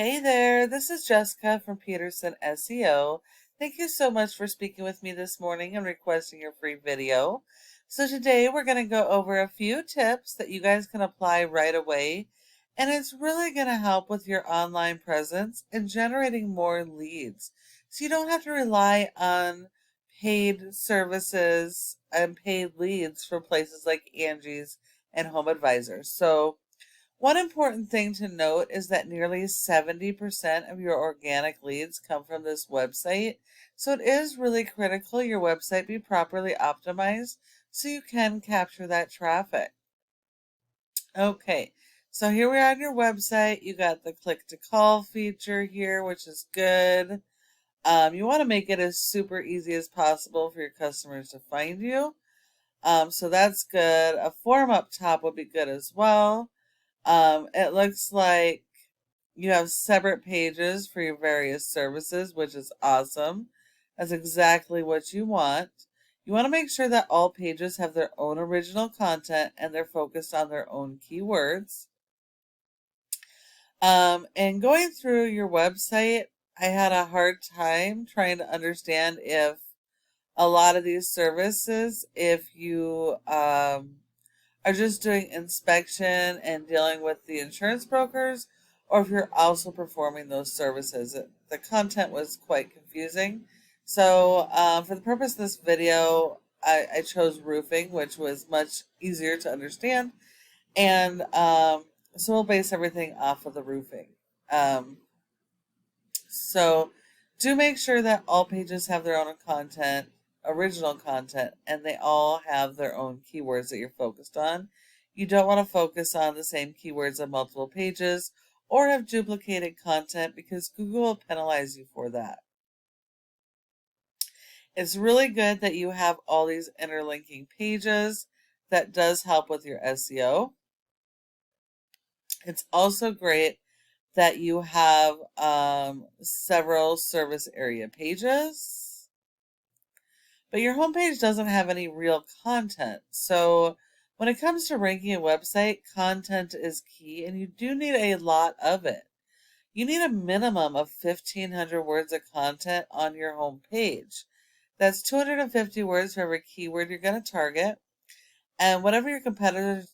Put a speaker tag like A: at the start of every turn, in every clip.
A: Hey there, this is Jessica from Peterson SEO. Thank you so much for speaking with me this morning and requesting your free video. So today we're going to go over a few tips that you guys can apply right away, and it's really going to help with your online presence and generating more leads. So you don't have to rely on paid services and paid leads from places like Angie's and Home Advisor. So one important thing to note is that nearly 70% of your organic leads come from this website. So it is really critical your website be properly optimized so you can capture that traffic. Okay, so here we are on your website. You got the click to call feature here, which is good. You want to make it as super easy as possible for your customers to find you. So that's good. A form up top would be good as well. It looks like you have separate pages for your various services, which is awesome. That's exactly what you want. You want to make sure that all pages have their own original content and they're focused on their own keywords. And going through your website, I had a hard time trying to understand if a lot of these services, if you are just doing inspection and dealing with the insurance brokers, or if you're also performing those services. The content was quite confusing. So for the purpose of this video, I chose roofing, which was much easier to understand. And so we'll base everything off of the roofing. Um, so do make sure that all pages have their own content, original content, and they all have their own keywords that you're focused on. You don't want to focus on the same keywords on multiple pages or have duplicated content because Google will penalize you for that. It's really good that you have all these interlinking pages. That does help with your SEO. It's also great that you have several service area pages, but your homepage doesn't have any real content. So when it comes to ranking a website, content is key, and you do need a lot of it. You need a minimum of 1,500 words of content on your homepage. That's 250 words for every keyword you're going to target. And whatever your competitors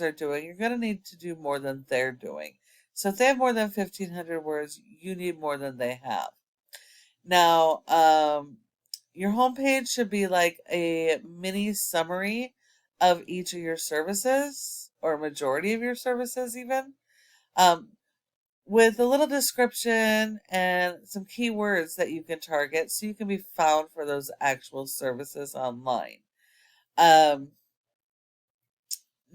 A: are doing, you're going to need to do more than they're doing. So if they have more than 1,500 words, you need more than they have. Now, your homepage should be like a mini summary of each of your services, or majority of your services even, with a little description and some keywords that you can target so you can be found for those actual services online.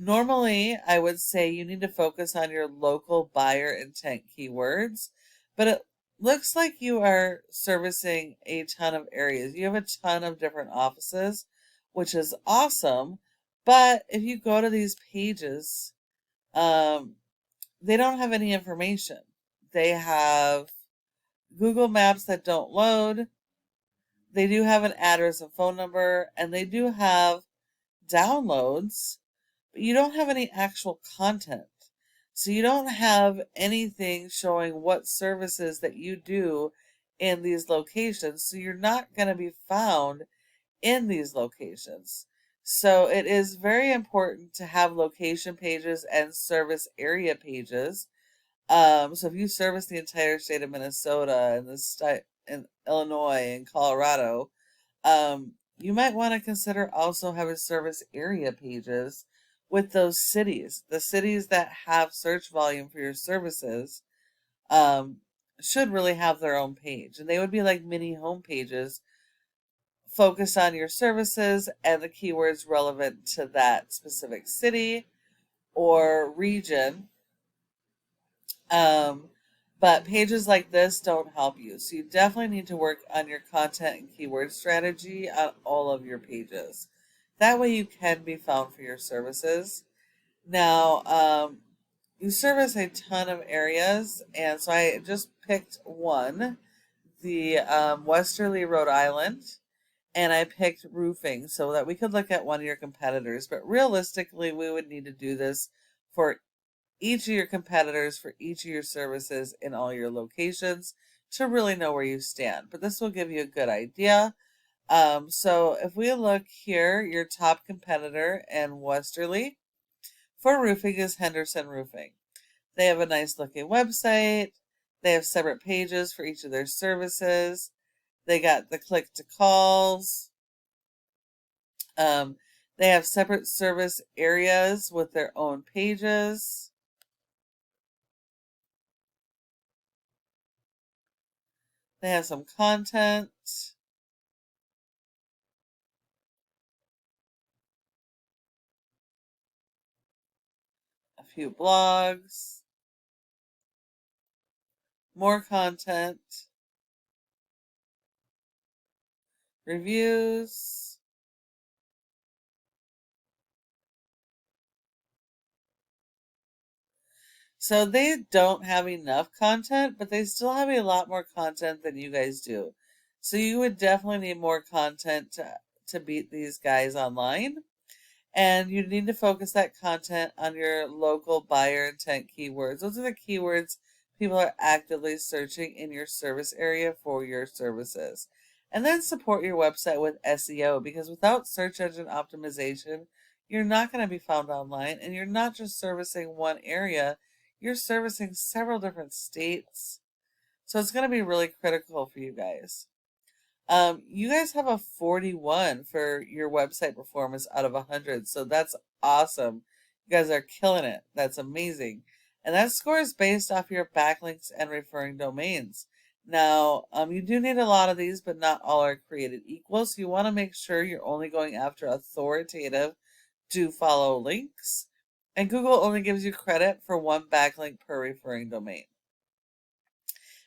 A: Normally, I would say you need to focus on your local buyer intent keywords, but it looks like you are servicing a ton of areas. You have a ton of different offices, which is awesome. But if you go to these pages, they don't have any information. They have Google Maps that don't load. They do have an address and phone number, and they do have downloads, but you don't have any actual content. So you don't have anything showing what services that you do in these locations. So you're not going to be found in these locations. So it is very important to have location pages and service area pages. So if you service the entire state of Minnesota and the state in Illinois and Colorado, you might want to consider also having service area pages with those cities. The cities that have search volume for your services should really have their own page. And they would be like mini home pages. Focus on your services and the keywords relevant to that specific city or region. But pages like this don't help you. So you definitely need to work on your content and keyword strategy on all of your pages. That way you can be found for your services. Now, you service a ton of areas, and so I just picked one, the Westerly, Rhode Island, and I picked roofing so that we could look at one of your competitors. But realistically, we would need to do this for each of your competitors for each of your services in all your locations to really know where you stand. But this will give you a good idea. So if we look here, your top competitor in Westerly for roofing is Henderson Roofing. They have a nice looking website. They have separate pages for each of their services. They got the click to calls. Um, they have separate service areas with their own pages. They have some content, a few blogs, more content, reviews. So they don't have enough content, but they still have a lot more content than you guys do. So you would definitely need more content to beat these guys online. And you need to focus that content on your local buyer intent keywords. Those are the keywords people are actively searching in your service area for your services. And then support your website with SEO, because without search engine optimization, you're not going to be found online, and you're not just servicing one area, you're servicing several different states. So it's going to be really critical for you guys. You guys have a 41 for your website performance out of 100, so that's awesome. You guys are killing it. That's amazing. And that score is based off your backlinks and referring domains. Now, you do need a lot of these, but not all are created equal, so you want to make sure you're only going after authoritative do follow links. And Google only gives you credit for one backlink per referring domain.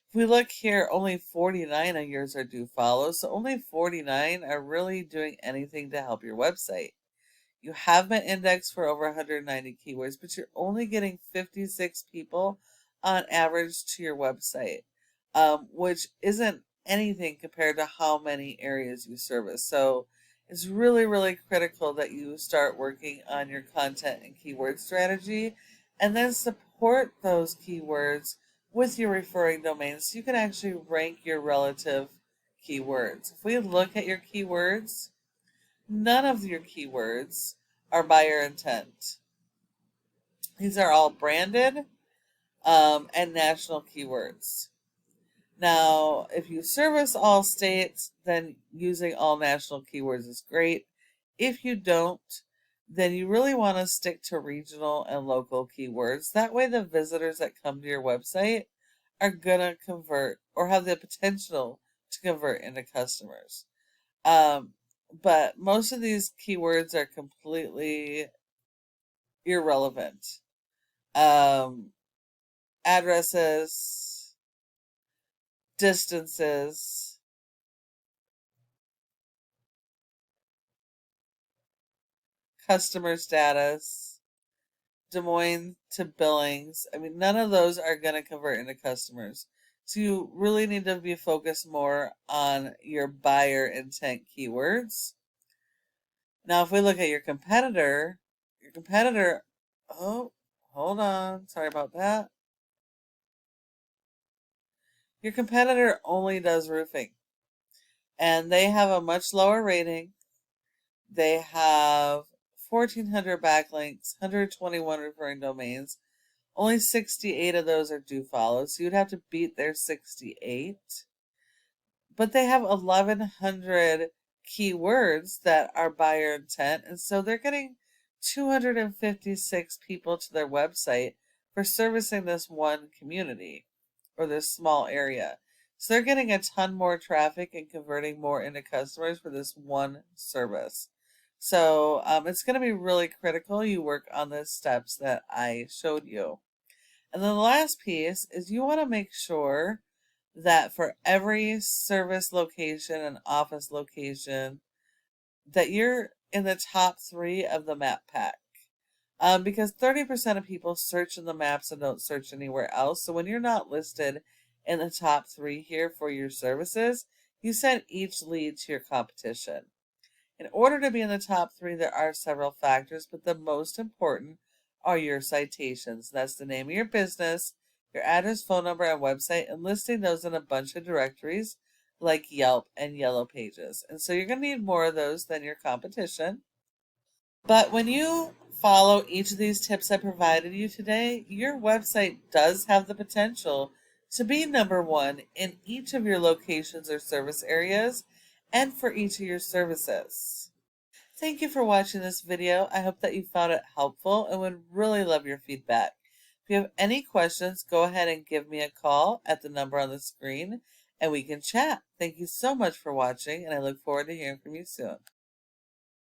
A: If we look here, only 49 of yours are do follow, so only 49 are really doing anything to help your website. You have been indexed for over 190 keywords, but you're only getting 56 people on average to your website, which isn't anything compared to how many areas you service. So it's really, really critical that you start working on your content and keyword strategy, and then support those keywords with your referring domains so you can actually rank your relative keywords. If we look at your keywords, none of your keywords are buyer intent. These are all branded and national keywords. Now, if you service all states, then using all national keywords is great. If you don't, then you really want to stick to regional and local keywords. That way the visitors that come to your website are going to convert or have the potential to convert into customers. But most of these keywords are completely irrelevant. Addresses, distances, customer status, Des Moines to Billings. I mean, none of those are going to convert into customers. So you really need to be focused more on your buyer intent keywords. Now, if we look at your competitor, oh, hold on. Sorry about that. Your competitor only does roofing, and they have a much lower rating. They have 1,400 backlinks, 121 referring domains. Only 68 of those are do follow, so you'd have to beat their 68. But they have 1,100 keywords that are buyer intent, and so they're getting 256 people to their website for servicing this one community or this small area. So they're getting a ton more traffic and converting more into customers for this one service. So it's going to be really critical you work on the steps that I showed you. And then the last piece is you want to make sure that for every service location and office location that you're in the top 3 of the map pack. Because 30% of people search in the maps and don't search anywhere else. So when you're not listed in the top 3 here for your services, you send each lead to your competition. In order to be in the top 3, there are several factors, but the most important are your citations. That's the name of your business, your address, phone number, and website, and listing those in a bunch of directories like Yelp and Yellow Pages. And so you're going to need more of those than your competition. But when you follow each of these tips I provided you today, your website does have the potential to be number one in each of your locations or service areas and for each of your services. Thank you for watching this video. I hope that you found it helpful and would really love your feedback. If you have any questions, go ahead and give me a call at the number on the screen and we can chat. Thank you so much for watching, and I look forward to hearing from you soon.